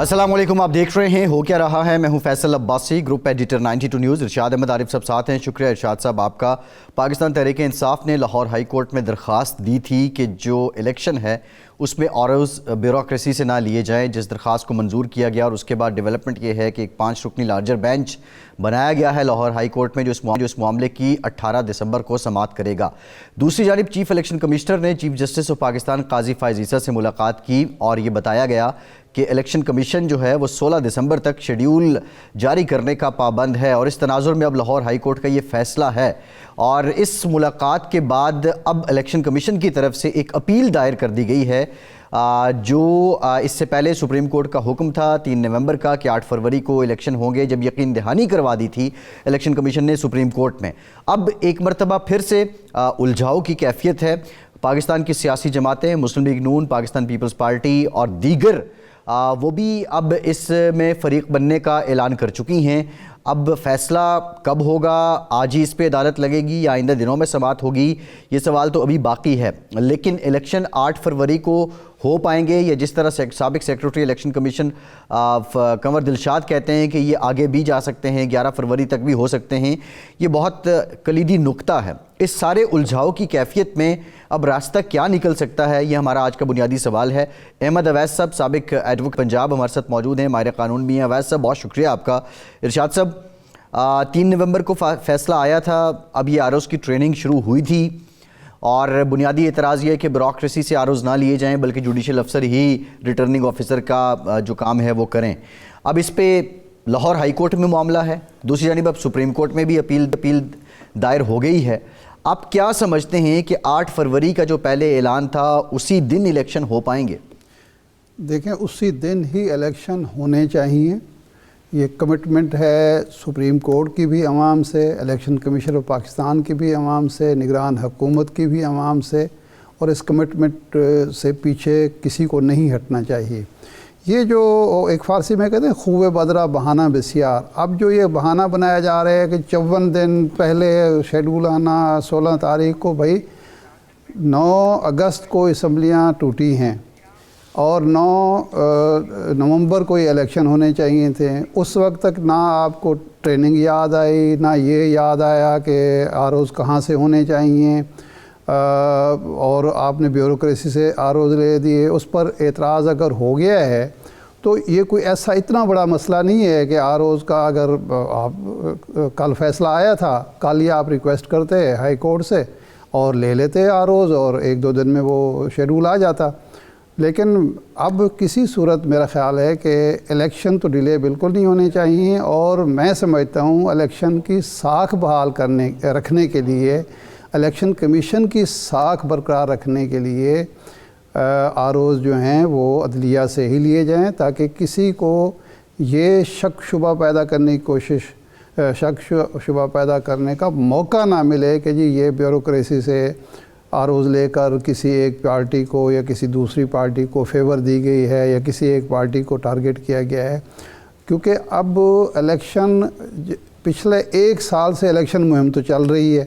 السلام علیکم، آپ دیکھ رہے ہیں ہو کیا رہا ہے۔ میں ہوں Faisal Abbasi, group editor 92 news. Irshad Ahmad Arif صاحب ساتھ ہیں۔ شکریہ ارشاد صاحب آپ کا۔ پاکستان تحریک انصاف نے لاہور ہائی کورٹ میں درخواست دی تھی کہ جو الیکشن ہے اس میں آرز بیوروکریسی سے نہ لیے جائیں، جس درخواست کو منظور کیا گیا، اور اس کے بعد ڈیولپمنٹ یہ ہے کہ ایک 5 رکنی لارجر بینچ بنایا گیا ہے لاہور ہائی کورٹ میں، جو اس معاملے کی 18 دسمبر کو سماعت کرے گا۔ دوسری جانب چیف الیکشن کمشنر نے چیف جسٹس آف پاکستان قاضی فائز عیسیٰ سے ملاقات کی، اور یہ بتایا گیا کہ الیکشن کمیشن جو ہے وہ 16 دسمبر تک شیڈیول جاری کرنے کا پابند ہے، اور اس تناظر میں اب لاہور ہائی کورٹ کا یہ فیصلہ ہے۔ اور اس ملاقات کے بعد اب الیکشن کمیشن کی طرف سے ایک اپیل دائر کر دی گئی ہے، جو اس سے پہلے سپریم کورٹ کا حکم تھا 3 نومبر کا کہ 8 فروری کو الیکشن ہوں گے، جب یقین دہانی کروا دی تھی الیکشن کمیشن نے سپریم کورٹ میں۔ اب ایک مرتبہ پھر سے الجھاؤ کی کیفیت ہے۔ پاکستان کی سیاسی جماعتیں، مسلم لیگ نون، پاکستان پیپلز پارٹی اور دیگر وہ بھی اب اس میں فریق بننے کا اعلان کر چکی ہیں۔ اب فیصلہ کب ہوگا؟ آج ہی اس پہ عدالت لگے گی یا آئندہ دنوں میں سماعت ہوگی؟ یہ سوال تو ابھی باقی ہے، لیکن الیکشن 8 فروری کو ہو پائیں گے، یا جس طرح سابق سیکرٹری الیکشن کمیشن کنور دلشاد کہتے ہیں کہ یہ آگے بھی جا سکتے ہیں، 11 فروری تک بھی ہو سکتے ہیں۔ یہ بہت کلیدی نکتہ ہے۔ اس سارے الجھاؤ کی کیفیت میں اب راستہ کیا نکل سکتا ہے، یہ ہمارا آج کا بنیادی سوال ہے۔ احمد اویس صاحب، سابق ایڈوکیٹ پنجاب، ہمارے ساتھ موجود ہیں، ماہر قانون بھی ہیں۔ اویس صاحب بہت شکریہ آپ کا۔ ارشاد صاحب، 3 نومبر کو فیصلہ آیا تھا، اب یہ آر اوز کی ٹریننگ شروع ہوئی تھی، اور بنیادی اعتراض یہ ہے کہ بیوروکریسی سے آروز نہ لیے جائیں، بلکہ جوڈیشل افسر ہی ریٹرننگ آفیسر کا جو کام ہے وہ کریں۔ اب اس پہ لاہور ہائی کورٹ میں معاملہ ہے، دوسری جانب اب سپریم کورٹ میں بھی اپیل دائر ہو گئی ہے۔ آپ کیا سمجھتے ہیں کہ 8 فروری کا جو پہلے اعلان تھا اسی دن الیکشن ہو پائیں گے؟ دیکھیں، اسی دن ہی الیکشن ہونے چاہیے، یہ کمٹمنٹ ہے سپریم کورٹ کی بھی عوام سے، الیکشن کمیشن آف پاکستان کی بھی عوام سے، نگران حکومت کی بھی عوام سے، اور اس کمٹمنٹ سے پیچھے کسی کو نہیں ہٹنا چاہیے۔ یہ جو ایک فارسی میں کہتے ہیں خوب بدرہ بہانہ بسیار، اب جو یہ بہانہ بنایا جا رہا ہے کہ 54 دن پہلے شیڈول آنا، 16 تاریخ کو، بھائی 9 اگست کو اسمبلیاں ٹوٹی ہیں اور 9 نومبر کو یہ الیکشن ہونے چاہیے تھے۔ اس وقت تک نہ آپ کو ٹریننگ یاد آئی، نہ یہ یاد آیا کہ آر اوز کہاں سے ہونے چاہیے، اور آپ نے بیوروکریسی سے آر اوز لے دیے۔ اس پر اعتراض اگر ہو گیا ہے تو یہ کوئی ایسا اتنا بڑا مسئلہ نہیں ہے کہ آر اوز کا اگر آپ کل فیصلہ آیا تھا، کل ہی آپ ریکویسٹ کرتے ہائی کورٹ سے اور لے لیتے آر اوز، اور 1-2 دن میں وہ شیڈول آ جاتا۔ لیکن اب کسی صورت میرا خیال ہے کہ الیکشن تو ڈیلے بالکل نہیں ہونے چاہیے، اور میں سمجھتا ہوں الیکشن کی ساکھ بحال رکھنے کے لیے، الیکشن کمیشن کی ساکھ برقرار رکھنے کے لیے آر اوز جو ہیں وہ عدلیہ سے ہی لیے جائیں، تاکہ کسی کو یہ شک شبہ پیدا کرنے کی شک شبہ پیدا کرنے کا موقع نہ ملے کہ جی یہ بیوروکریسی سے آر اوز لے کر کسی ایک پارٹی کو یا کسی دوسری پارٹی کو فیور دی گئی ہے، یا کسی ایک پارٹی کو ٹارگٹ کیا گیا ہے۔ کیونکہ اب الیکشن پچھلے 1 سال سے الیکشن مہم تو چل رہی ہے،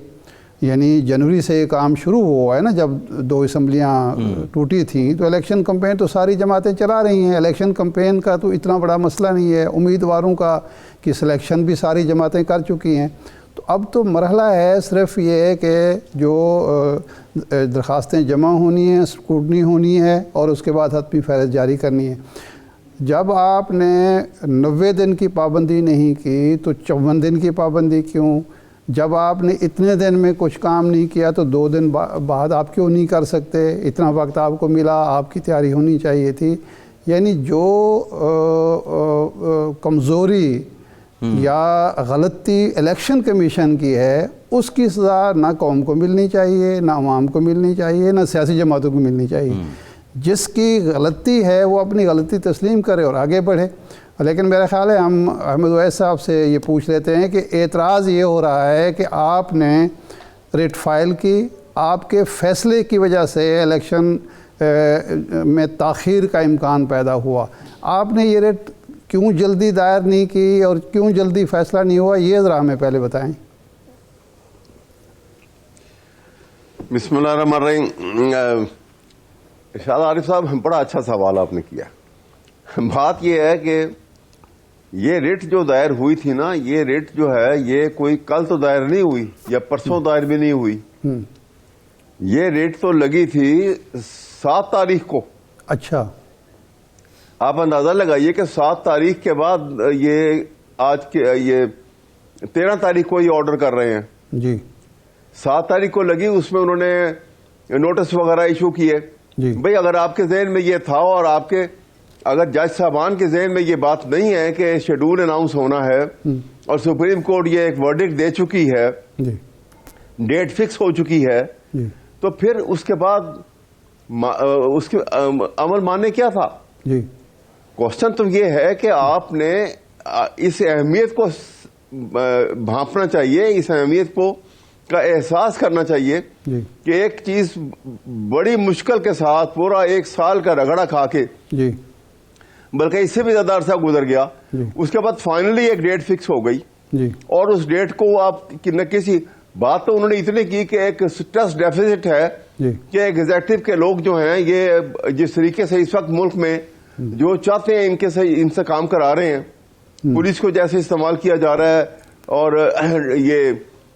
یعنی جنوری سے یہ کام شروع ہوا ہے نا، جب 2 اسمبلیاں ٹوٹی تھیں تو الیکشن کمپین تو ساری جماعتیں چلا رہی ہیں۔ الیکشن کمپین کا تو اتنا بڑا مسئلہ نہیں ہے، امیدواروں کی سلیکشن بھی ساری جماعتیں کر چکی ہیں۔ تو اب تو مرحلہ ہے صرف یہ کہ جو درخواستیں جمع ہونی ہیں، اسکروٹنی ہونی ہے، اور اس کے بعد حتمی فہرست جاری کرنی ہے۔ جب آپ نے 90 دن کی پابندی نہیں کی تو 54 دن کی پابندی کیوں؟ جب آپ نے اتنے دن میں کچھ کام نہیں کیا تو 2 دن بعد آپ کیوں نہیں کر سکتے؟ اتنا وقت آپ کو ملا، آپ کی تیاری ہونی چاہیے تھی۔ یعنی جو کمزوری یا غلطی الیکشن کمیشن کی ہے، اس کی سزا نہ قوم کو ملنی چاہیے، نہ عوام کو ملنی چاہیے، نہ سیاسی جماعتوں کو ملنی چاہیے۔ جس کی غلطی ہے وہ اپنی غلطی تسلیم کرے اور آگے بڑھے۔ لیکن میرا خیال ہے ہم احمد اویس صاحب سے یہ پوچھ لیتے ہیں کہ اعتراض یہ ہو رہا ہے کہ آپ نے ریٹ فائل کی، آپ کے فیصلے کی وجہ سے الیکشن میں تاخیر کا امکان پیدا ہوا، آپ نے یہ ریٹ کیوں جلدی دائر نہیں کی اور کیوں جلدی فیصلہ نہیں ہوا، یہ ذرا ہمیں پہلے بتائیں۔ بسم اللہ الرحمن الرحیم۔ ارشاد عارف صاحب، بڑا اچھا سوال آپ نے کیا۔ بات یہ ہے کہ یہ ریٹ جو دائر ہوئی تھی نا، یہ ریٹ جو ہے یہ کوئی کل تو دائر نہیں ہوئی یا پرسوں دائر بھی نہیں ہوئی. یہ ریٹ تو لگی تھی 7 تاریخ کو. اچھا. آپ اندازہ لگائیے کہ 7 تاریخ کے بعد یہ آج کے یہ 13 تاریخ کو یہ آرڈر کر رہے ہیں. جی. 7 تاریخ کو لگی، اس میں انہوں نے نوٹس وغیرہ ایشو کیے. بھئی اگر آپ کے ذہن میں یہ تھا اور آپ کے اگر جج صاحبان کے ذہن میں یہ بات نہیں ہے کہ شیڈول اناؤنس ہونا ہے اور سپریم کورٹ یہ ایک ورڈکٹ دے چکی ہے، ڈیٹ فکس ہو چکی ہے، تو پھر اس کے بعد اس کے عمل ماننے کیا تھا؟ کوشچن تو یہ ہے کہ آپ نے اس اہمیت کو بھانپنا چاہیے، اس اہمیت کو کا احساس کرنا چاہیے کہ ایک چیز بڑی مشکل کے ساتھ پورا 1 سال کا رگڑا کھا کے، بلکہ اس سے بھی زیادہ عرصہ گزر گیا، اس کے بعد فائنلی ایک ڈیٹ فکس ہو گئی، اور اس ڈیٹ کو آپ نہ کسی بات تو انہوں نے اتنی کی کہ ایک ٹرسٹ ڈیفیسٹ ہے کہ ایگزیکٹو کے لوگ جو ہیں یہ جس طریقے سے اس وقت ملک میں جو چاہتے ہیں ان سے کام کرا رہے ہیں، پولیس کو جیسے استعمال کیا جا رہا ہے اور یہ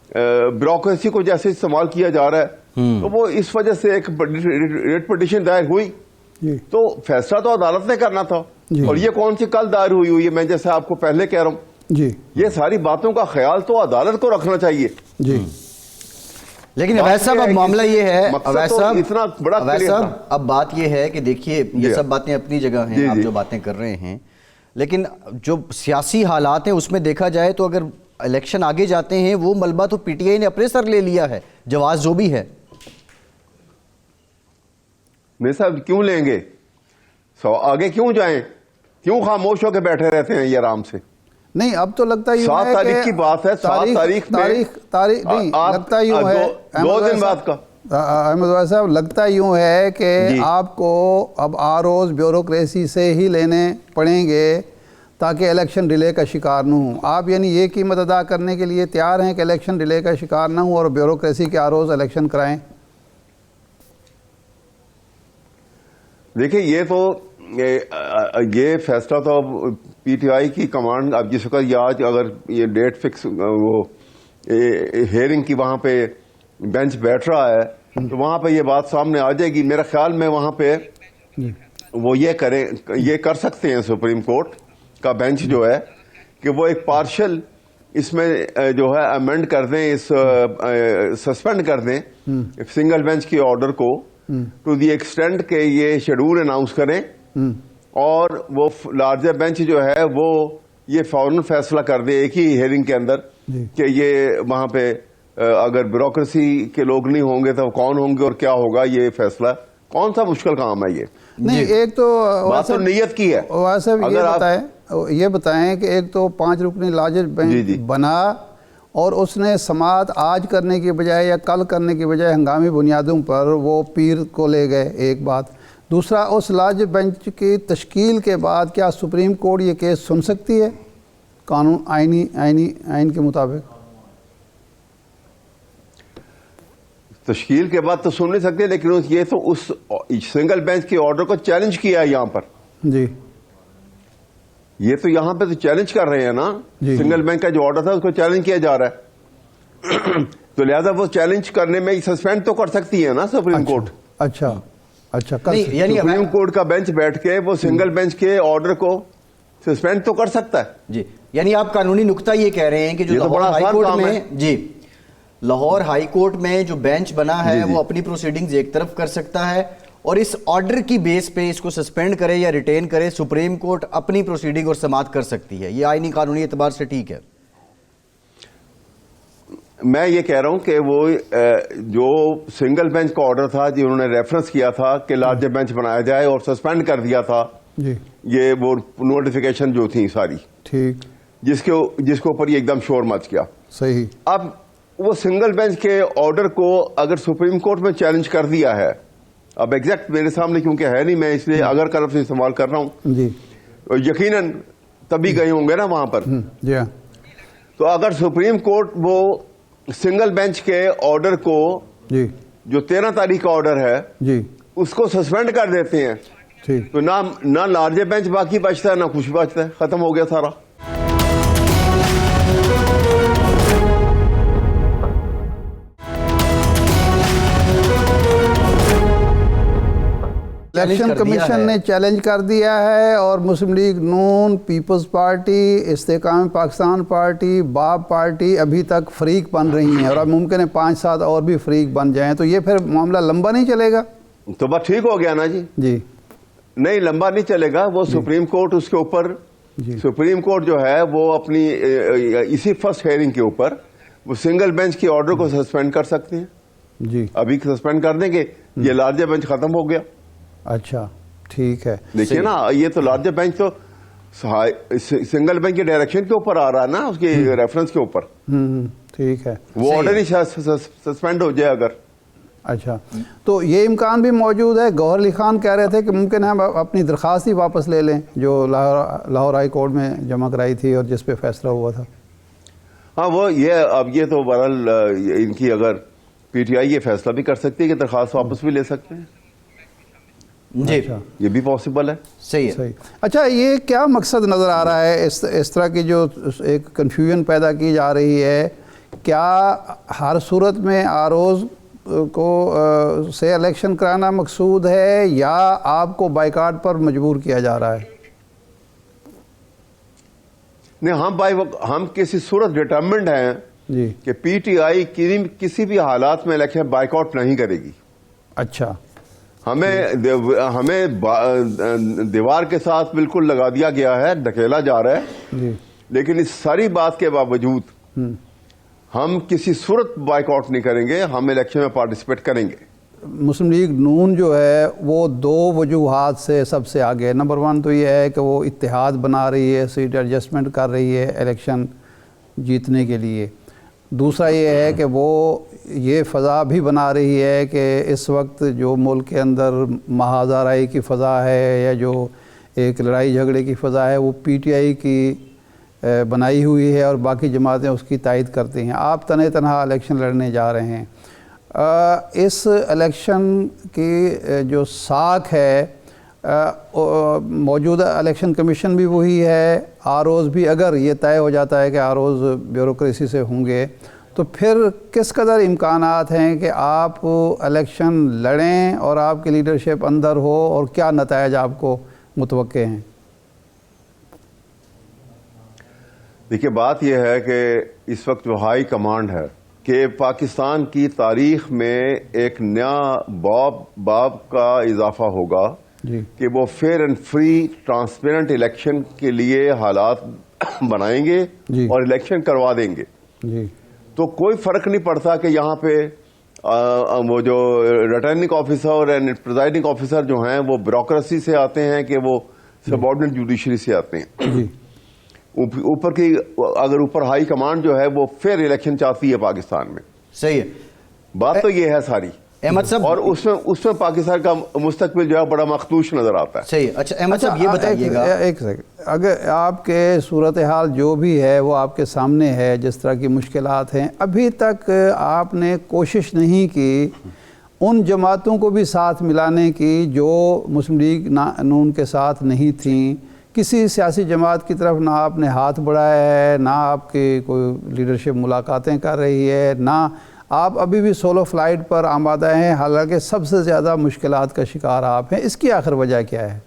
بیوروکریسی کو جیسے استعمال کیا جا رہا ہے، تو وہ اس وجہ سے ایک ریٹ پٹیشن دائر ہوئی. تو فیصلہ تو عدالت نے کرنا تھا، اور یہ کون سی کل دائر ہوئی ہے؟ میں جیسے آپ کو پہلے کہہ رہا ہوں، یہ ساری باتوں کا خیال تو عدالت کو رکھنا چاہیے. لیکن اویس صاحب اب معاملہ یہ ہے، اویس صاحب اب بات یہ ہے کہ دیکھیے یہ سب باتیں اپنی جگہ ہیں، آپ جو باتیں کر رہے ہیں، لیکن جو سیاسی حالات ہیں اس میں دیکھا جائے تو اگر الیکشن آگے جاتے ہیں وہ ملبہ تو پی ٹی آئی نے اپنے سر لے لیا ہے، جواز جو بھی ہے. نہیں صاحب کیوں لیں گے؟ آگے کیوں جائیں؟ کیوں خاموش ہو کے بیٹھے رہتے ہیں یہ آرام سے؟ نہیں اب تو لگتا ہی 7 تاریخ کی بات ہے، 7 تاریخ میں نہیں لگتا یوں ہے 2 دن بعد کا احمد واحد صاحب، لگتا یوں ہے کہ آپ کو اب آروز بیوروکریسی سے ہی لینے پڑیں گے تاکہ الیکشن ڈیلے کا شکار نہ ہوں. آپ یعنی یہ قیمت ادا کرنے کے لیے تیار ہیں کہ الیکشن ڈیلے کا شکار نہ ہوں اور بیوروکریسی کے آروز الیکشن کرائیں؟ دیکھیں یہ تو یہ فیصلہ تو اب پی ٹی آئی کی کمانڈ، اب جس وقت یہ آج اگر یہ ڈیٹ فکس وہ ہیئرنگ کی وہاں پہ بینچ بیٹھ رہا ہے تو وہاں پہ یہ بات سامنے آ جائے گی. میرا خیال میں وہاں پہ وہ یہ کر سکتے ہیں سپریم کورٹ کا بینچ جو ہے کہ وہ ایک پارشل اس میں جو ہے امینڈ کر دیں، سسپینڈ کر دیں سنگل بینچ کے آرڈر کو ٹو دی ایکسٹینٹ کہ یہ شیڈول اناؤنس کریں، اور وہ لارجر بینچ جو ہے وہ یہ فوراً فیصلہ کر دے ایک ہی ہیئرنگ کے اندر کہ یہ وہاں پہ اگر بیوروکریسی کے لوگ نہیں ہوں گے تو کون ہوں گے اور کیا ہوگا. یہ فیصلہ کون سا مشکل کام ہے؟ یہ نہیں ایک تو بات تو نیت کی ہے. یہ بتائیں کہ ایک تو 5 رکنی لارجر بینچ بنا اور اس نے سماعت آج کرنے کی بجائے یا کل کرنے کی بجائے ہنگامی بنیادوں پر وہ پیر کو لے گئے، ایک بات. دوسرا، اس لارج بینچ کی تشکیل کے بعد کیا سپریم کورٹ یہ کیس سن سکتی ہے قانون آئین کے مطابق؟ تشکیل کے بعد تو سن نہیں سکتے، لیکن یہ تو اس سنگل بینچ کے آرڈر کو چیلنج کیا ہے یہاں پر. یہ تو یہاں پہ تو چیلنج کر رہے ہیں نا، سنگل بینچ کا جو آرڈر تھا اس کو چیلنج کیا جا رہا ہے. تو لہذا وہ چیلنج کرنے میں سسپینڈ تو کر سکتی ہے نا سپریم کورٹ. اچھا یعنی سپریم کورٹ کا بینچ بیٹھ کے وہ سنگل بینچ کے آرڈر کو سسپینڈ تو کر سکتا ہے. یعنی آپ قانونی نقطہ یہ کہہ رہے ہیں کہ جو لاہور ہائی کورٹ میں لاہور ہائی کورٹ میں جو بینچ بنا ہے وہ اپنی پروسیڈنگز ایک طرف کر سکتا ہے اور اس آرڈر کی بیس پہ اس کو سسپینڈ کرے یا ریٹین کرے، سپریم کورٹ اپنی پروسیڈنگ اور سماعت کر سکتی ہے. یہ آئینی قانونی اعتبار سے ٹھیک ہے؟ میں یہ کہہ رہا ہوں کہ وہ جو سنگل بینچ کا آرڈر تھا جنہوں نے ریفرنس کیا تھا کہ لارجر بینچ بنایا جائے اور سسپینڈ کر دیا تھا یہ وہ نوٹیفیکیشن جو تھی ساری، ٹھیک، جس کے اوپر یہ ایک دم شور مچ گیا. صحیح. اب وہ سنگل بینچ کے آرڈر کو اگر سپریم کورٹ میں چیلنج کر دیا ہے، اب ایگزیکٹ میرے سامنے کیونکہ ہے نہیں، میں اس لیے اگر کا لفظ استعمال کر رہا ہوں، یقیناً تبھی گئے ہوں گے نا وہاں پر. تو اگر سپریم کورٹ وہ سنگل بینچ کے آرڈر کو جو 13 تاریخ کا آرڈر ہے اس کو سسپینڈ کر دیتے ہیں ٹھیک. تو نہ لارجر بینچ باقی بچتا ہے نہ کچھ بچتا ہے, ختم ہو گیا سارا. الیکشن کمیشن نے چیلنج کر دیا ہے, اور مسلم لیگ نون, پیپلز پارٹی, استحکام پاکستان پارٹی, باب پارٹی ابھی تک فریق بن رہی ہیں, اور اب ممکن ہے 5-7 اور بھی فریق بن جائیں, تو یہ پھر معاملہ لمبا نہیں چلے گا؟ تو بس ٹھیک ہو گیا نا جی. جی نہیں, لمبا نہیں چلے گا. وہ سپریم کورٹ اس کے اوپر, سپریم کورٹ جو ہے وہ اپنی اسی فرسٹ ہیئرنگ کے اوپر وہ سنگل بینچ کی آرڈر کو سسپینڈ کر سکتے ہیں. جی ابھی سسپینڈ کر دیں گے, یہ لارجر بینچ ختم ہو گیا. اچھا ٹھیک ہے. دیکھیے نا, یہ تو لارجر بینچ تو سنگل بینچ کے ڈائریکشن کے اوپر آ رہا ہے نا, اس کی ریفرنس کے اوپر. ٹھیک ہے. وہ آرڈر ہی سسپینڈ ہو جائے اگر. اچھا, تو یہ امکان بھی موجود ہے. گوہر علی خان کہہ رہے تھے کہ ممکن ہے ہم اپنی درخواست ہی واپس لے لیں جو لاہور ہائی کورٹ میں جمع کرائی تھی اور جس پہ فیصلہ ہوا تھا. ہاں وہ اب یہ تو بہرحال ان کی اگر پی ٹی آئی یہ فیصلہ بھی کر سکتی ہے کہ درخواست واپس بھی لے سکتے ہیں. جی یہ بھی پاسبل ہے. صحیح ہے. اچھا, یہ کیا مقصد نظر آ رہا ہے اس طرح کی جو ایک کنفیوژن پیدا کی جا رہی ہے؟ کیا ہر صورت میں آروز کو سے الیکشن کرانا مقصود ہے, یا آپ کو بائیکاٹ پر مجبور کیا جا رہا ہے؟ نہیں, ہم کسی صورت ڈٹرمنڈ ہیں جی کہ پی ٹی آئی کسی بھی حالات میں الیکشن بائیکاٹ نہیں کرے گی. اچھا, ہمیں دیوار کے ساتھ بالکل لگا دیا گیا ہے, دھکیلا جا رہا ہے. جی لیکن اس ساری بات کے باوجود ہم کسی صورت بائیکاٹ نہیں کریں گے, ہم الیکشن میں پارٹیسپیٹ کریں گے. مسلم لیگ نون جو ہے وہ 2 وجوہات سے سب سے آگے. نمبر 1 تو یہ ہے کہ وہ اتحاد بنا رہی ہے, سیٹ ایڈجسٹمنٹ کر رہی ہے الیکشن جیتنے کے لیے. دوسرا یہ ہے کہ وہ یہ فضا بھی بنا رہی ہے کہ اس وقت جو ملک کے اندر محاذ آرائی کی فضا ہے, یا جو ایک لڑائی جھگڑے کی فضا ہے, وہ پی ٹی آئی کی بنائی ہوئی ہے اور باقی جماعتیں اس کی تائید کرتی ہیں. آپ تنہا الیکشن لڑنے جا رہے ہیں. اس الیکشن کی جو ساکھ ہے, موجودہ الیکشن کمیشن بھی وہی ہے, آروز بھی اگر یہ طے ہو جاتا ہے کہ آروز بیوروکریسی سے ہوں گے, تو پھر کس قدر امکانات ہیں کہ آپ الیکشن لڑیں اور آپ کی لیڈرشپ اندر ہو, اور کیا نتائج آپ کو متوقع ہیں؟ دیکھیے, بات یہ ہے کہ اس وقت جو ہائی کمانڈ ہے کہ پاکستان کی تاریخ میں ایک نیا باب کا اضافہ ہوگا کہ وہ fair and free transparent election کے لیے حالات بنائیں گے اور الیکشن کروا دیں گے. تو کوئی فرق نہیں پڑتا کہ یہاں پہ وہ جو returning officer and presiding officer جو ہیں وہ بیوروکریسی سے آتے ہیں کہ وہ سبارڈنیٹ جوڈیشری سے آتے ہیں. اوپر کی اگر اوپر ہائی کمانڈ جو ہے وہ فیئر الیکشن چاہتی ہے پاکستان میں. صحیح ہے, بات تو یہ ہے ساری. احمد صاحب, اور اس میں پاکستان کا مستقبل جو ہے بڑا مخدوش نظر آتا ہے. صحیح. اچھا احمد صاحب یہ بتائیے گا, ایک سیکنڈ, اگر آپ کے صورتحال جو بھی ہے وہ آپ کے سامنے ہے, جس طرح کی مشکلات ہیں, ابھی تک آپ نے کوشش نہیں کی ان جماعتوں کو بھی ساتھ ملانے کی جو مسلم لیگ نون کے ساتھ نہیں تھیں. کسی سیاسی جماعت کی طرف نہ آپ نے ہاتھ بڑھایا ہے, نہ آپ کی کوئی لیڈرشپ ملاقاتیں کر رہی ہے, نہ آپ ابھی بھی سولو فلائٹ پر آمادہ ہیں, حالانکہ سب سے زیادہ مشکلات کا شکار آپ ہیں. اس کی آخر وجہ کیا ہے؟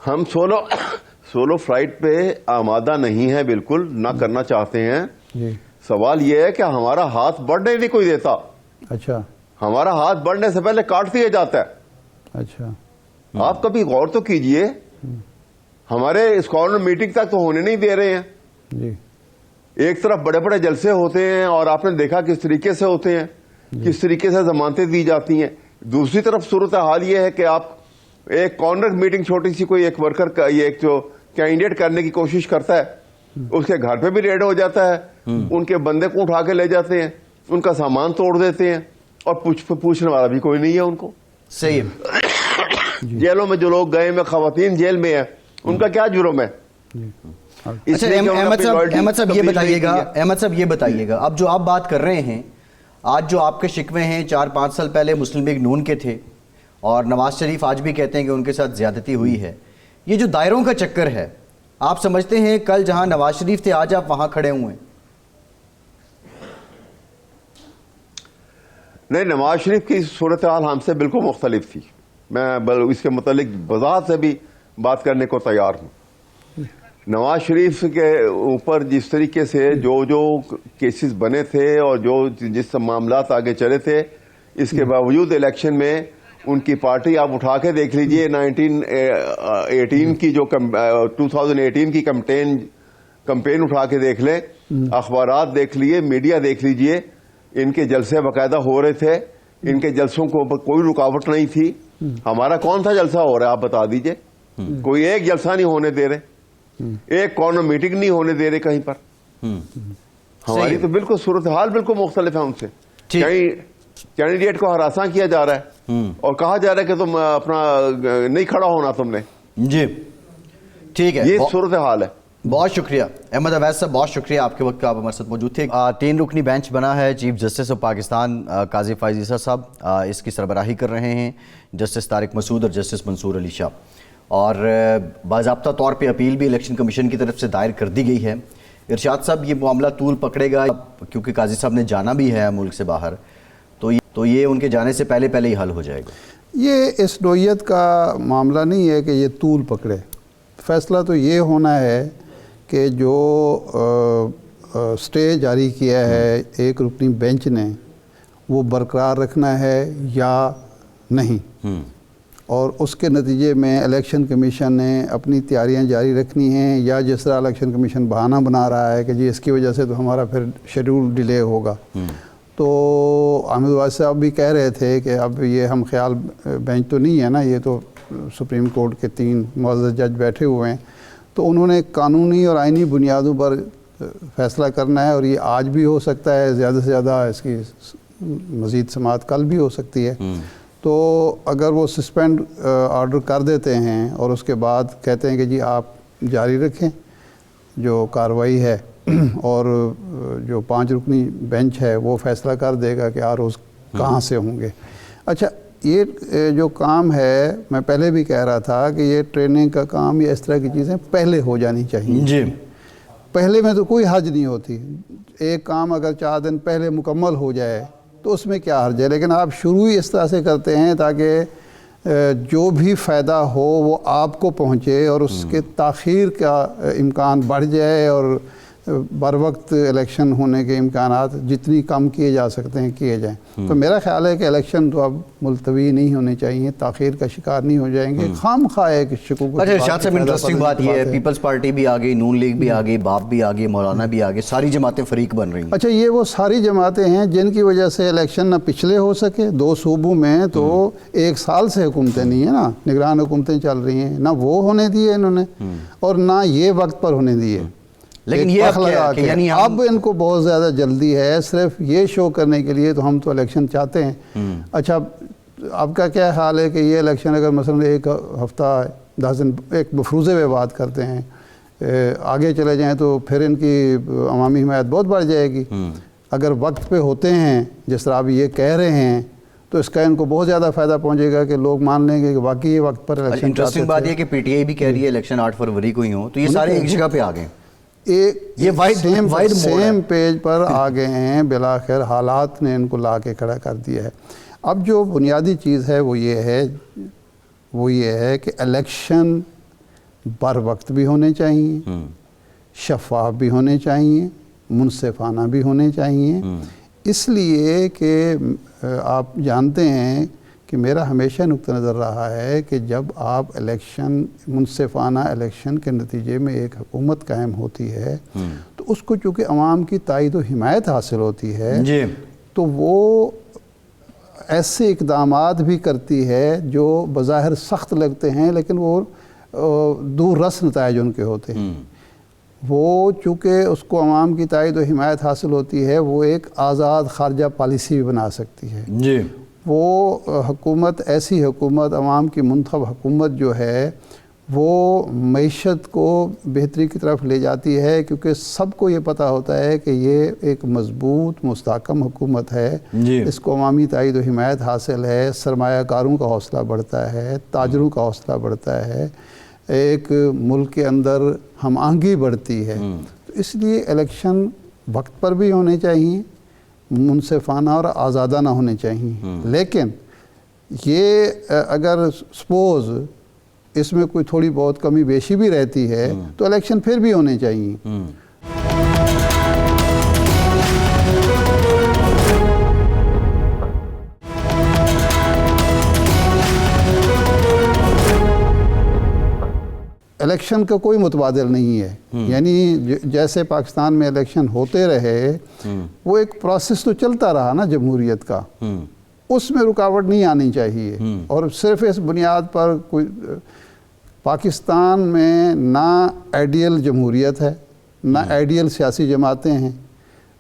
ہم سولو فلائٹ پہ آمادہ نہیں ہیں, بالکل نہ کرنا چاہتے ہیں. سوال یہ ہے کہ ہمارا ہاتھ بڑھنے نہیں کوئی دیتا. اچھا, ہمارا ہاتھ بڑھنے سے پہلے کاٹ دیا جاتا ہے. اچھا, آپ کبھی غور تو کیجئے, ہمارے اس کارنر میٹنگ تک تو ہونے نہیں دے رہے ہیں. جی, ایک طرف بڑے بڑے جلسے ہوتے ہیں اور آپ نے دیکھا کس طریقے سے ہوتے ہیں, کس طریقے سے ضمانتیں دی جاتی ہیں. دوسری طرف صورتحال یہ ہے کہ آپ ایک کارنر میٹنگ چھوٹی سی کوئی ایک ورکر کا یہ ایک جو کینڈیڈیٹ کرنے کی کوشش کرتا ہے, اس کے گھر پہ بھی ریڈ ہو جاتا ہے, ان کے بندے کو اٹھا کے لے جاتے ہیں, ان کا سامان توڑ دیتے ہیں, اور پوچھنے والا بھی کوئی نہیں ہے ان کو. صحیح. جیلوں میں جو لوگ گئے میں خواتین جیل میں ہیں, ان کا کیا جرم ہے؟ اچھا احمد صاحب یہ بتائیے گا, اب جو آپ بات کر رہے ہیں, آج جو آپ کے شکوے ہیں 4-5 سال پہلے مسلم لیگ نون کے تھے, اور نواز شریف آج بھی کہتے ہیں کہ ان کے ساتھ زیادتی ہوئی ہے. یہ جو دائروں کا چکر ہے، آپ سمجھتے ہیں کل جہاں نواز شریف تھے آج آپ وہاں کھڑے ہوئے ہیں؟ نہیں، نواز شریف کی صورتحال ہم سے بالکل مختلف تھی. میں اس کے متعلق وضاحت سے بھی بات کرنے کو تیار ہوں. نواز شریف کے اوپر جس طریقے سے جو کیسز بنے تھے اور جس معاملات آگے چلے تھے، اس کے باوجود الیکشن میں ان کی پارٹی آپ اٹھا کے دیکھ لیجئے 2018 کی جو 2018 کی کمپین اٹھا کے دیکھ لیں، اخبارات دیکھ لیے، میڈیا دیکھ لیجئے، ان کے جلسے باقاعدہ ہو رہے تھے. ان کے جلسوں کو کوئی رکاوٹ نہیں تھی. ہمارا کون سا جلسہ ہو رہا ہے آپ بتا دیجئے؟ کوئی ایک جلسہ نہیں ہونے دے رہے، ایک کارنر میٹنگ نہیں ہونے دے رہے کہیں پر. ہماری تو بالکل صورتحال بالکل مختلف ہے ان سے. کہیں کینڈیڈیٹ کو ہراساں کیا جا رہا ہے اور کہا جا رہا ہے کہ تم اپنا نہیں کھڑا ہونا تم نے. جی ٹھیک ہے، یہ صورتحال ہے. بہت شکریہ احمد اویس صاحب، بہت شکریہ آپ کے وقت کا، آپ ہمارے ساتھ موجود تھے. 3 رکنی بینچ بنا ہے. چیف جسٹس آف پاکستان قاضی فائز عیسیٰ صاحب اس کی سربراہی کر رہے ہیں، جسٹس طارق مسعود اور جسٹس منصور علی شاہ. اور باضابطہ طور پہ اپیل بھی الیکشن کمیشن کی طرف سے دائر کر دی گئی ہے. ارشاد صاحب، یہ معاملہ طول پکڑے گا کیونکہ قاضی صاحب نے جانا بھی ہے ملک سے باہر، تو یہ ان کے جانے سے پہلے ہی حل ہو جائے گا؟ یہ اس نوعیت کا معاملہ نہیں ہے کہ یہ طول پکڑے. فیصلہ تو یہ ہونا ہے کہ جو سٹے جاری کیا ہے ایک رکنی بینچ نے، وہ برقرار رکھنا ہے یا نہیں، اور اس کے نتیجے میں الیکشن کمیشن نے اپنی تیاریاں جاری رکھنی ہیں، یا جس طرح الیکشن کمیشن بہانہ بنا رہا ہے کہ جی اس کی وجہ سے تو ہمارا پھر شیڈول ڈیلے ہوگا. تو احمد واس صاحب بھی کہہ رہے تھے کہ اب یہ ہم خیال بینچ تو نہیں ہے نا، یہ تو سپریم کورٹ کے 3 معزز جج بیٹھے ہوئے ہیں، تو انہوں نے قانونی اور آئینی بنیادوں پر فیصلہ کرنا ہے. اور یہ آج بھی ہو سکتا ہے، زیادہ سے زیادہ اس کی مزید سماعت کل بھی ہو سکتی ہے. تو اگر وہ سسپینڈ آرڈر کر دیتے ہیں اور اس کے بعد کہتے ہیں کہ جی آپ جاری رکھیں جو کارروائی ہے، اور جو 5 رکنی بینچ ہے وہ فیصلہ کر دے گا کہ روز کہاں سے ہوں گے. اچھا، یہ جو کام ہے، میں پہلے بھی کہہ رہا تھا کہ یہ ٹریننگ کا کام یا اس طرح کی چیزیں پہلے ہو جانی چاہیے. جی، پہلے میں تو کوئی حرج نہیں ہوتی. ایک کام اگر 4 دن پہلے مکمل ہو جائے تو اس میں کیا حرج ہے، لیکن آپ شروع ہی اس طرح سے کرتے ہیں تاکہ جو بھی فائدہ ہو وہ آپ کو پہنچے اور اس کے تاخیر کا امکان بڑھ جائے، اور بر وقت الیکشن ہونے کے امکانات جتنی کم کیے جا سکتے ہیں کیے جائیں. تو میرا خیال ہے کہ الیکشن تو اب ملتوی نہیں ہونے چاہیے، تاخیر کا شکار نہیں ہو جائیں گے، خام خواہ ایک شکوک. اچھا ارشاد صاحب، انٹرسٹنگ بات یہ ہے، پیپلز پارٹی بھی آگئی، نون لیگ بھی آگئی، باپ بھی آگئی، مولانا بھی آگئے، ساری جماعتیں فریق بن رہی ہیں. اچھا، یہ وہ ساری جماعتیں ہیں جن کی وجہ سے الیکشن نہ پچھلے ہو سکے. 2 صوبوں میں تو 1 سال سے حکومتیں نہیں ہیں نا، نگران حکومتیں چل رہی ہیں، نہ وہ ہونے دیے انہوں نے اور نہ یہ وقت پر ہونے دیے. لیکن یہ یعنی اب ان کو بہت زیادہ جلدی ہے صرف یہ شو کرنے کے لیے تو ہم تو الیکشن چاہتے ہیں. اچھا، آپ کا کیا حال ہے کہ یہ الیکشن اگر مثلا 1 ہفتہ 10 دن ایک مفروضے پہ بات کرتے ہیں آگے چلے جائیں تو پھر ان کی عوامی حمایت بہت بڑھ جائے گی. اگر وقت پہ ہوتے ہیں جس طرح آپ یہ کہہ رہے ہیں تو اس کا ان کو بہت زیادہ فائدہ پہنچے گا کہ لوگ مان لیں گے کہ واقعی یہ وقت پر الیکشن. انٹرسٹنگ بات یہ کہ پی ٹی آئی بھی کہہ رہی ہے الیکشن 8 فروری کو ہی ہوں، تو یہ سارے ایک جگہ پہ آ گئے، سیم پیج پر آ گئے ہیں. بالآخر حالات نے ان کو لا کے کھڑا کر دیا ہے. اب جو بنیادی چیز ہے وہ یہ ہے کہ الیکشن بر وقت بھی ہونے چاہیے، شفاف بھی ہونے چاہیے، منصفانہ بھی ہونے چاہیے. اس لیے کہ آپ جانتے ہیں کہ میرا ہمیشہ نقطہ نظر رہا ہے کہ جب آپ الیکشن منصفانہ الیکشن کے نتیجے میں ایک حکومت قائم ہوتی ہے تو اس کو چونکہ عوام کی تائید و حمایت حاصل ہوتی ہے تو وہ ایسے اقدامات بھی کرتی ہے جو بظاہر سخت لگتے ہیں لیکن وہ دور رس نتائج ان کے ہوتے ہیں. وہ چونکہ اس کو عوام کی تائید و حمایت حاصل ہوتی ہے وہ ایک آزاد خارجہ پالیسی بھی بنا سکتی ہے. وہ حکومت ایسی حکومت عوام کی منتخب حکومت جو ہے وہ معیشت کو بہتری کی طرف لے جاتی ہے، کیونکہ سب کو یہ پتہ ہوتا ہے کہ یہ ایک مضبوط مستحکم حکومت ہے، اس کو عوامی تائید و حمایت حاصل ہے، سرمایہ کاروں کا حوصلہ بڑھتا ہے، تاجروں کا حوصلہ بڑھتا ہے، ایک ملک کے اندر ہم آہنگی بڑھتی ہے۔ تو اس لیے الیکشن وقت پر بھی ہونے چاہیے، منصفانہ اور آزادانہ ہونے چاہیے، لیکن یہ اگر سپوز اس میں کوئی تھوڑی بہت کمی بیشی بھی رہتی ہے تو الیکشن پھر بھی ہونے چاہیے۔ الیکشن کا کوئی متبادل نہیں ہے، یعنی جیسے پاکستان میں الیکشن ہوتے رہے وہ ایک پروسیس تو چلتا رہا نا جمہوریت کا، اس میں رکاوٹ نہیں آنی چاہیے۔ اور صرف اس بنیاد پر کوئی پاکستان میں نہ آئیڈیل جمہوریت ہے، نہ آئیڈیل سیاسی جماعتیں ہیں،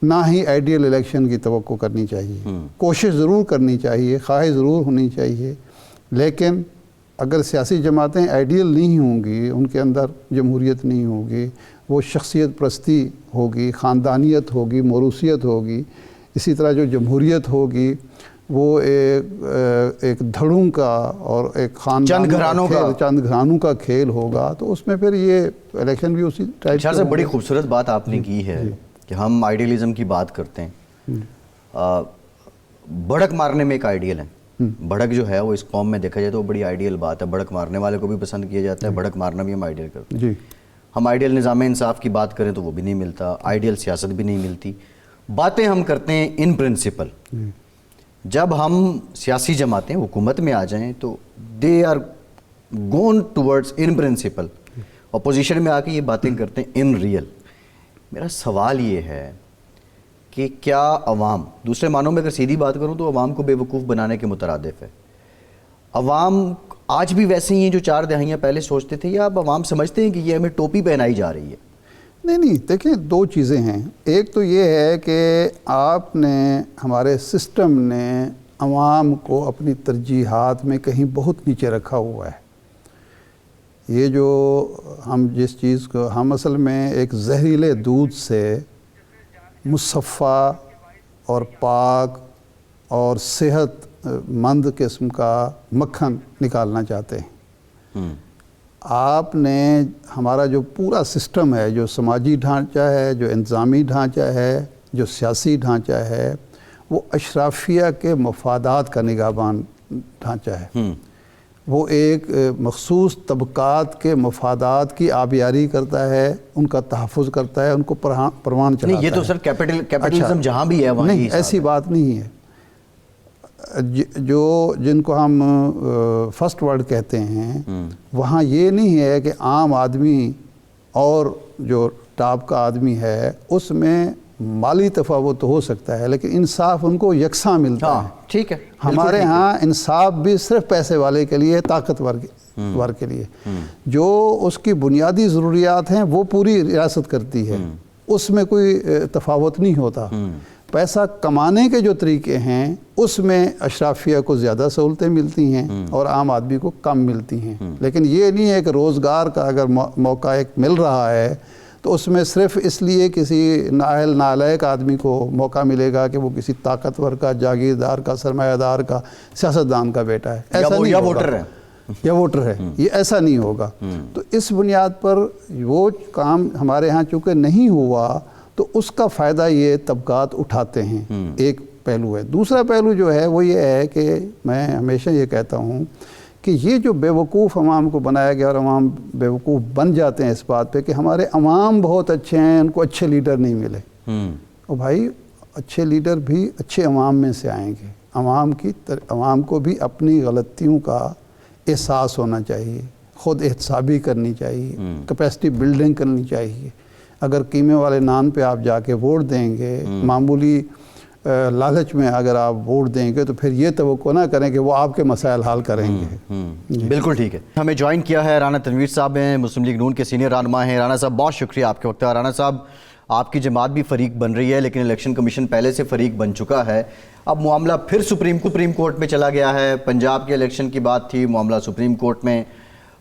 نہ ہی آئیڈیل الیکشن کی توقع کرنی چاہیے۔ کوشش ضرور کرنی چاہیے، خواہش ضرور ہونی چاہیے، لیکن اگر سیاسی جماعتیں آئیڈیل نہیں ہوں گی، ان کے اندر جمہوریت نہیں ہوگی، وہ شخصیت پرستی ہوگی، خاندانیت ہوگی، موروثیت ہوگی، اسی طرح جو جمہوریت ہوگی وہ ایک دھڑوں کا اور ایک خاندان چند گھرانوں کا کھیل ہوگا، تو اس میں پھر یہ الیکشن بھی اسی ٹائپ شاہ صاحب بڑی خوبصورت بات آپ نے کی ہے کہ ہم آئیڈیلزم کی بات کرتے ہیں، بڑک مارنے میں ایک آئیڈیل ہے، بڑک جو ہے وہ اس قوم میں دیکھا جائے تو وہ بڑی آئیڈیل بات ہے، بڑک مارنے والے کو بھی پسند کیا جاتا ہے، بڑک مارنا بھی ہم آئیڈیل کرتے ہیں۔ ہم آئیڈیل نظام انصاف کی بات کریں تو وہ بھی نہیں ملتا، آئیڈیل سیاست بھی نہیں ملتی، باتیں ہم کرتے ہیں ان پرنسپل۔ جب ہم سیاسی جماعتیں حکومت میں آ جائیں تو they are gone towards in principle, opposition میں آ کے یہ باتیں کرتے ہیں ان ریئل۔ میرا سوال یہ ہے کہ کیا عوام، دوسرے معنوں میں اگر سیدھی بات کروں تو عوام کو بے وقوف بنانے کے مترادف ہے؟ عوام آج بھی ویسے ہی ہیں جو 4 دہائیاں پہلے سوچتے تھے، یا اب عوام سمجھتے ہیں کہ یہ ہمیں ٹوپی پہنائی جا رہی ہے؟ نہیں، دیکھیں 2 چیزیں ہیں۔ ایک تو یہ ہے کہ آپ نے، ہمارے سسٹم نے عوام کو اپنی ترجیحات میں کہیں بہت نیچے رکھا ہوا ہے۔ یہ جو ہم جس چیز کو ہم اصل میں ایک زہریلے دودھ سے مصفہ اور پاک اور صحت مند قسم کا مکھن نکالنا چاہتے ہیں۔ آپ نے ہمارا جو پورا سسٹم ہے، جو سماجی ڈھانچہ ہے، جو انتظامی ڈھانچہ ہے، جو سیاسی ڈھانچہ ہے، وہ اشرافیہ کے مفادات کا نگہبان ڈھانچہ ہے۔ وہ ایک مخصوص طبقات کے مفادات کی آبیاری کرتا ہے، ان کا تحفظ کرتا ہے، ان کو پروان چڑھاتا ہے۔ یہ تو سر کیپٹلزم جہاں بھی ہے وہاں نہیں، ایسی بات نہیں ہے۔ جن کو ہم فرسٹ ورلڈ کہتے ہیں، وہاں یہ نہیں ہے کہ عام آدمی اور جو ٹاپ کا آدمی ہے اس میں مالی تفاوت ہو سکتا ہے، لیکن انصاف ان کو یکساں ملتا ہے۔ ٹھیک ہے، ہمارے ہاں انصاف بھی صرف پیسے والے کے لیے، طاقتور کے لیے۔ جو اس کی بنیادی ضروریات ہیں وہ پوری ریاست کرتی ہے، اس میں کوئی تفاوت نہیں ہوتا۔ پیسہ کمانے کے جو طریقے ہیں اس میں اشرافیہ کو زیادہ سہولتیں ملتی ہیں اور عام آدمی کو کم ملتی ہیں، لیکن یہ نہیں ہے کہ روزگار کا اگر موقع ایک مل رہا ہے تو اس میں صرف اس لیے کسی نااہل نالائق آدمی کو موقع ملے گا کہ وہ کسی طاقتور کا، جاگیردار کا، سرمایہ دار کا، سیاستدان کا بیٹا ہے، ایسا نہیں ہوگا، یا ووٹر ہے، یہ ایسا نہیں ہوگا۔ تو اس بنیاد پر وہ کام ہمارے ہاں چونکہ نہیں ہوا تو اس کا فائدہ یہ طبقات اٹھاتے ہیں، ایک پہلو ہے۔ دوسرا پہلو جو ہے وہ یہ ہے کہ میں ہمیشہ یہ کہتا ہوں کہ یہ جو بے وقوف عوام کو بنایا گیا اور عوام بے وقوف بن جاتے ہیں اس بات پہ کہ ہمارے عوام بہت اچھے ہیں، ان کو اچھے لیڈر نہیں ملے۔ اور بھائی اچھے لیڈر بھی اچھے عوام میں سے آئیں گے۔ عوام کو بھی اپنی غلطیوں کا احساس ہونا چاہیے، خود احتسابی کرنی چاہیے، کیپیسٹی بلڈنگ کرنی چاہیے۔ اگر قیمے والے نان پہ آپ جا کے ووٹ دیں گے، معمولی لالچ میں اگر آپ ووٹ دیں گے تو پھر یہ توقع نہ کریں کہ وہ آپ کے مسائل حل کریں گے۔ بالکل ٹھیک ہے۔ ہمیں جوائن کیا ہے رانا تنویر صاحب ہیں، مسلم لیگ نون کے سینئر رہنما ہیں۔ رانا صاحب بہت شکریہ آپ کے وقت۔ رانا صاحب آپ کی جماعت بھی فریق بن رہی ہے لیکن الیکشن کمیشن پہلے سے فریق بن چکا ہے، اب معاملہ پھر سپریم کورٹ میں چلا گیا ہے۔ پنجاب کے الیکشن کی بات تھی، معاملہ سپریم کورٹ میں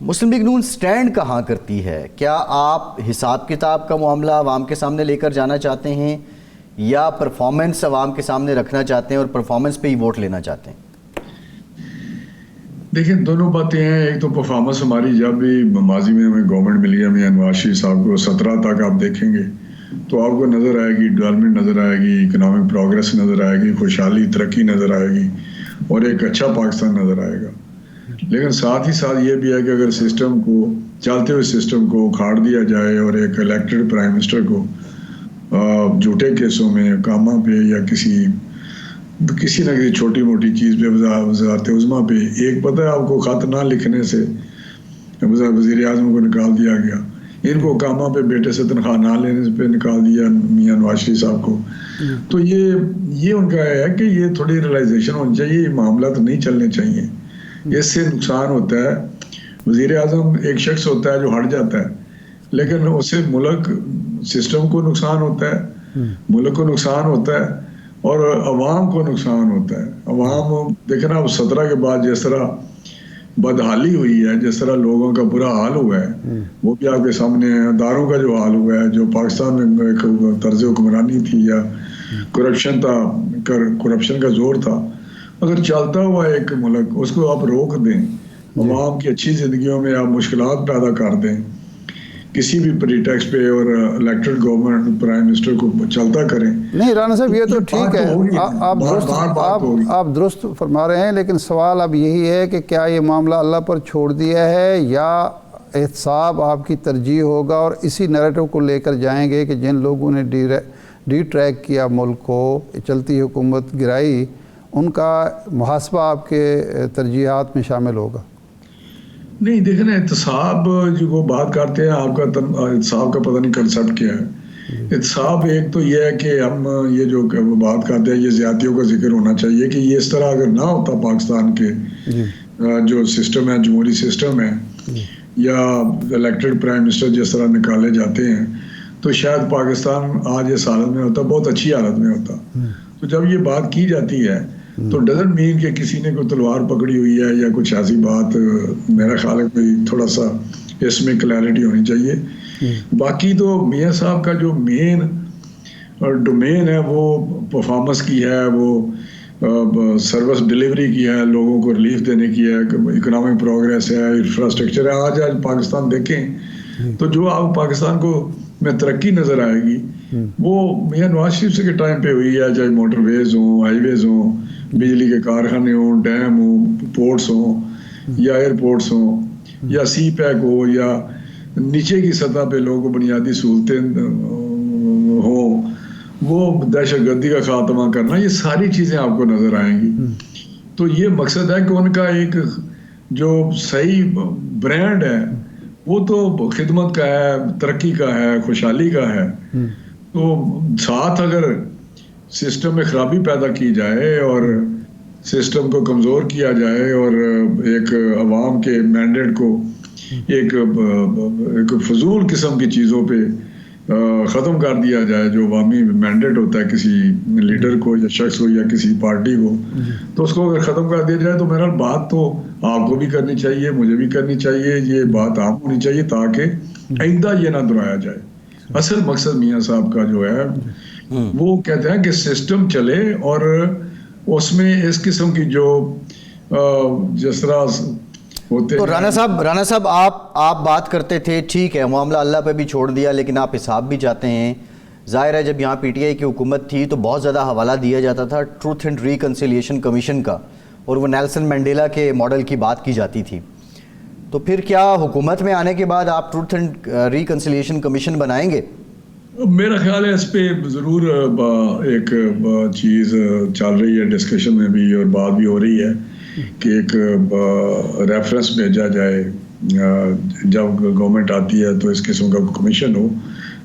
مسلم لیگ نون سٹینڈ کہاں کرتی ہے؟ کیا آپ حساب کتاب کا معاملہ عوام کے سامنے لے کر جانا چاہتے ہیں یا پرفارمنس عوام کے سامنے رکھنا چاہتے ہیں اور پرفارمنس پہ ہی ووٹ لینا چاہتے ہیں؟ دیکھیں دونوں باتیں ہیں. ایک تو پرفارمنس ہماری جب بھی ماضی میں ہمیں گورنمنٹ ملی ہے میاں نواز شریف صاحب کو 17 تک آپ دیکھیں گے تو آپ کو نظر آئے گی ڈیولپمنٹ نظر آئے گی, اکنامک پروگریس نظر آئے گی, خوشحالی ترقی نظر آئے گی اور ایک اچھا پاکستان نظر آئے گا. لیکن ساتھ ہی ساتھ یہ بھی ہے کہ اگر سسٹم کو چلتے ہوئے سسٹم کو اکھاڑ دیا جائے اور ایک الیکٹڈ پرائم منسٹر کو جھوٹے کیسوں میں کاموں پہ یا کسی نہ کسی چھوٹی موٹی چیز پہ وزارت عظمیٰ پہ ایک پتہ ہے آپ کو خط نہ لکھنے سے وزیر اعظم کو نکال دیا گیا, ان کو کاموں پہ بیٹے سے تنخواہ نہ لینے سے پہ نکال دیا میاں نواز شریف صاحب کو. تو یہ ان کا ہے کہ یہ تھوڑی ریلائزیشن ہونی چاہیے, یہ معاملات نہیں چلنے چاہیے. اس سے نقصان ہوتا ہے. وزیر اعظم ایک شخص ہوتا ہے جو ہٹ جاتا ہے لیکن اس سے ملک سسٹم کو نقصان ہوتا ہے, ملک کو نقصان ہوتا ہے اور عوام کو نقصان ہوتا ہے. عوام دیکھنا اب 17 کے بعد جس طرح بدحالی ہوئی ہے, جس طرح لوگوں کا برا حال ہوا ہے وہ بھی آپ کے سامنے ہے. اداروں کا جو حال ہوا ہے, جو پاکستان میں ایک طرز حکمرانی تھی یا کرپشن تھا, کرپشن کا زور تھا, اگر چلتا ہوا ایک ملک اس کو آپ روک دیں, عوام کی اچھی زندگیوں میں آپ مشکلات پیدا کر دیں کسی بھی پریٹیکس پہ اور الیکٹڈ گورنمنٹ پرائم منسٹر کو چلتا کریں. نہیں رانا صاحب یہ تو ٹھیک ہے, آپ درست فرما رہے ہیں, لیکن سوال اب یہی ہے کہ کیا یہ معاملہ اللہ پر چھوڑ دیا ہے یا احتساب آپ کی ترجیح ہوگا اور اسی نیریٹو کو لے کر جائیں گے کہ جن لوگوں نے ڈی ٹریک کیا ملک کو, چلتی حکومت گرائی, ان کا محاسبہ آپ کے ترجیحات میں شامل ہوگا؟ نہیں دیکھیں نا, احتساب جو وہ بات کرتے ہیں آپ کا احتساب کا پتہ نہیں کنسیپٹ کیا ہے. احتساب ایک تو یہ ہے کہ ہم یہ جو بات کرتے ہیں یہ زیادتیوں کا ذکر ہونا چاہیے کہ یہ اس طرح اگر نہ ہوتا پاکستان کے جو سسٹم ہے, جمہوری سسٹم ہے یا الیکٹڈ پرائم منسٹر جس طرح نکالے جاتے ہیں تو شاید پاکستان آج اس حالت میں ہوتا, بہت اچھی حالت میں ہوتا. تو جب یہ بات کی جاتی ہے تو ڈزنٹ مین کہ کسی نے کوئی تلوار پکڑی ہوئی ہے یا کچھ ایسی بات, میرا خیال ہے کوئی تھوڑا سا اس میں کلیئرٹی ہونی چاہیے. باقی تو میاں صاحب کا جو مین ڈومین ہے وہ پرفارمنس کی ہے, وہ سروس ڈیلیوری کی ہے, لوگوں کو ریلیف دینے کی ہے, اکنامک پروگریس ہے, انفراسٹرکچر ہے. آج پاکستان دیکھیں تو جو آپ پاکستان کو میں ترقی نظر آئے گی وہ میاں نواز شریف سے کے ٹائم پہ ہوئی ہے, چاہے موٹر ویز ہوں, ہائی ویز ہوں, بجلی کے کارخانے ہوں, ڈیم ہوں, پورٹس ہوں یا ایئرپورٹس ہوں یا سی پیک ہو یا نیچے کی سطح پہ لوگوں کو بنیادی سہولتیں ہوں, وہ دہشت گردی کا خاتمہ کرنا, یہ ساری چیزیں آپ کو نظر آئیں گی. تو یہ مقصد ہے کہ ان کا ایک جو صحیح برانڈ ہے وہ تو خدمت کا ہے, ترقی کا ہے, خوشحالی کا ہے. تو ساتھ اگر سسٹم میں خرابی پیدا کی جائے اور سسٹم کو کمزور کیا جائے اور ایک عوام کے مینڈیٹ کو ایک فضول قسم کی چیزوں پہ ختم کر دیا جائے, جو عوامی مینڈیٹ ہوتا ہے کسی لیڈر کو یا شخص کو یا کسی پارٹی کو, تو اس کو اگر ختم کر دیا جائے تو میرا بات تو آپ کو بھی کرنی چاہیے, مجھے بھی کرنی چاہیے, یہ بات عام ہونی چاہیے تاکہ آئندہ یہ نہ دہرایا جائے. اصل مقصد میاں صاحب کا جو ہے وہ کہتے ہیں کہ سسٹم چلے اور اس میں اس قسم کی جو جس طرح ہوتے. تو رانا صاحب آپ بات کرتے تھے, ٹھیک ہے معاملہ اللہ پہ بھی چھوڑ دیا لیکن آپ حساب بھی چاہتے ہیں. ظاہر ہے جب یہاں پی ٹی آئی کی حکومت تھی تو بہت زیادہ حوالہ دیا جاتا تھا ٹروتھ اینڈ ریکنسیلیشن کمیشن کا, اور وہ نیلسن منڈیلا کے ماڈل کی بات کی جاتی تھی. تو پھر کیا حکومت میں آنے کے بعد آپ ٹروتھ اینڈ ریکنسیلیشن کمیشن بنائیں گے؟ میرا خیال ہے اس پہ ضرور ایک چیز چل رہی ہے ڈسکشن میں بھی, اور بات بھی ہو رہی ہے کہ ایک ریفرنس بھیجا جائے جب گورنمنٹ آتی ہے تو اس قسم کا کمیشن ہو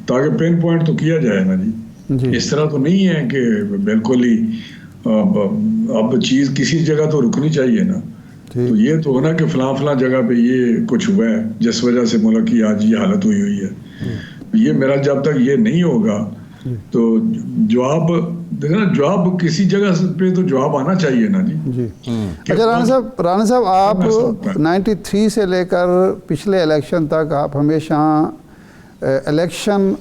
تاکہ پن پوائنٹ تو کیا جائے نا جی. اس طرح تو نہیں ہے کہ بالکل ہی اب چیز کسی جگہ تو رکنی چاہیے نا. تو یہ تو ہونا کہ فلاں جگہ پہ یہ کچھ ہوا ہے جس وجہ سے ملک کی آج یہ حالت ہوئی ہے. یہ میرا جب تک یہ نہیں ہوگا تو جو آپ دیکھنا جواب کسی جگہ پہ تو جواب آنا چاہیے نا جی. جی اچھا رانا صاحب آپ 93 سے لے کر پچھلے الیکشن تک آپ ہمیشہ الیکشن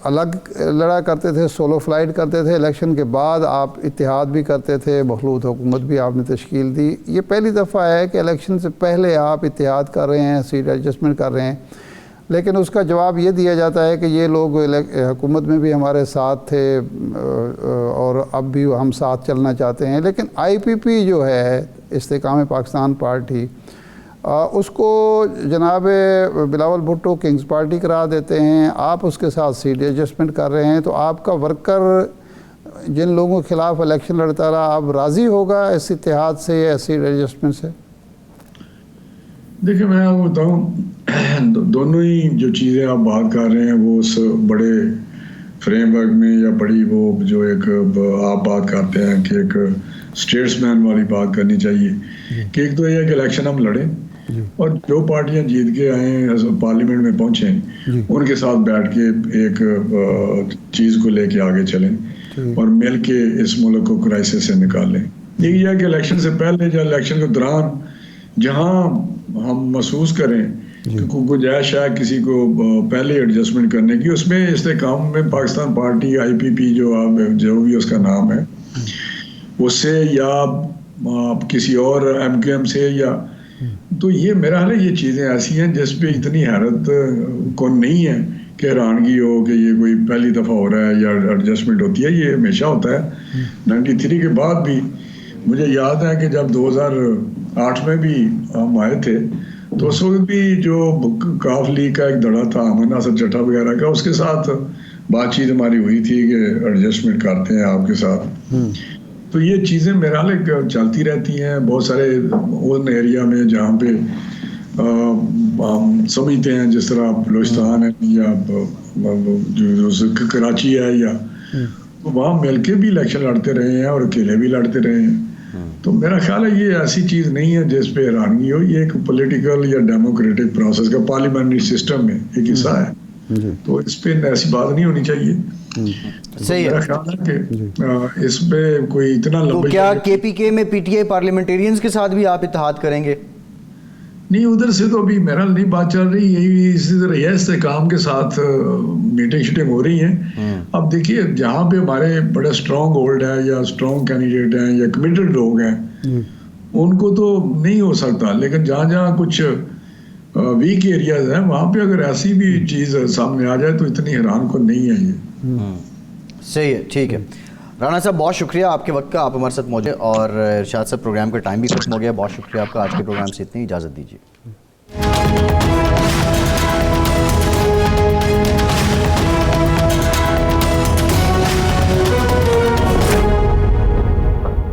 الگ لڑا کرتے تھے, سولو فلائٹ کرتے تھے, الیکشن کے بعد آپ اتحاد بھی کرتے تھے, مخلوط حکومت بھی آپ نے تشکیل دی. یہ پہلی دفعہ ہے کہ الیکشن سے پہلے آپ اتحاد کر رہے ہیں, سیٹ ایڈجسٹمنٹ کر رہے ہیں, لیکن اس کا جواب یہ دیا جاتا ہے کہ یہ لوگ حکومت میں بھی ہمارے ساتھ تھے اور اب بھی ہم ساتھ چلنا چاہتے ہیں. لیکن آئی پی پی جو ہے استحکام پاکستان پارٹی, اس کو جناب بلاول بھٹو کنگز پارٹی قرار دیتے ہیں, آپ اس کے ساتھ سیٹ ایڈجسٹمنٹ کر رہے ہیں. تو آپ کا ورکر جن لوگوں کے خلاف الیکشن لڑتا رہا, آپ راضی ہوگا اس اتحاد سے یا سیٹ ایڈجسٹمنٹ سے؟ دیکھیں میں آپ کو بتاؤں, دونوں ہی جو چیزیں آپ بات کر رہے ہیں وہ اس بڑے فریم ورک میں یا بڑی وہ جو ایک آپ بات کرتے ہیں کہ ایک اسٹیٹس مین والی بات کرنی چاہیے کہ ایک تو یہ ہے کہ الیکشن ہم لڑیں اور جو پارٹیاں جیت کے آئیں پارلیمنٹ میں پہنچیں ان کے ساتھ بیٹھ کے ایک چیز کو لے کے آگے چلیں اور مل کے اس ملک کو کرائسس سے نکالیں. یہ ہے کہ الیکشن سے پہلے یا الیکشن کے دوران جہاں ہم محسوس کریں کہ کوئی گنجائش ہے کسی کو پہلے ایڈجسٹمنٹ کرنے کی, اس میں استحکام میں پاکستان پارٹی آئی پی پی جو بھی اس کا نام ہے اس سے یا کسی اور ایم کیو ایم سے یا تو یہ میرا حال ہے یہ چیزیں ایسی ہیں جس پہ اتنی حیرت کون نہیں ہے کہ حیرانگی ہو کہ یہ کوئی پہلی دفعہ ہو رہا ہے یا ایڈجسٹمنٹ ہوتی ہے. یہ ہمیشہ ہوتا ہے. 93 کے بعد بھی مجھے یاد ہے کہ جب 2008 میں بھی ہم آئے تھے تو اس وقت بھی جو کاف لیگ کا ایک دڑا تھا امن ناصر چٹھا وغیرہ کا, اس کے ساتھ بات چیت ہماری ہوئی تھی کہ ایڈجسٹمنٹ کرتے ہیں آپ کے ساتھ. تو یہ چیزیں میرا حال چلتی رہتی ہیں بہت سارے ان ایریا میں جہاں پہ ہم سمجھتے ہیں, جس طرح بلوچستان ہے یا کراچی ہے یا وہاں مل کے بھی الیکشن لڑتے رہے ہیں اور اکیلے بھی لڑتے رہے ہیں. تو میرا خیال ہے یہ ایسی چیز نہیں ہے جس پہ حیرانگی ہو. یہ ایک پولیٹیکل یا ڈیموکریٹک پروسیس کا پارلیمنٹری سسٹم میں ایک حصہ ہے, تو اس پہ ایسی بات نہیں ہونی چاہیے. صحیح ہے. اس پہ کوئی اتنا تو کیا کے پی کے میں پی ٹی آئی پارلیمنٹیرینز کے ساتھ بھی آپ اتحاد کریں گے؟ نہیں, ادھر سے تو ابھی میرا نہیں بات چل رہی, یہی اسی طرح یہ استحکام کے ساتھ میٹنگ شیٹنگ ہو رہی ہیں. اب دیکھیے جہاں پہ ہمارے بڑے اسٹرانگ ہولڈ ہے یا اسٹرانگ کینڈیڈیٹ ہیں یا کمیٹڈ لوگ ہیں ان کو تو نہیں ہو سکتا, لیکن جہاں جہاں کچھ ویک ایریاز ہیں وہاں پہ اگر ایسی بھی چیز سامنے آ جائے تو اتنی حیران کن نہیں ہے یہ. صحیح ہے, ٹھیک ہے. رانا صاحب بہت شکریہ آپ کے وقت کا, آپ ہمارے ساتھ موجود, اور ارشاد صاحب پروگرام کا ٹائم بھی ختم ہو گیا. بہت شکریہ آپ کا. آج کے پروگرام سے اتنی اجازت دیجیے.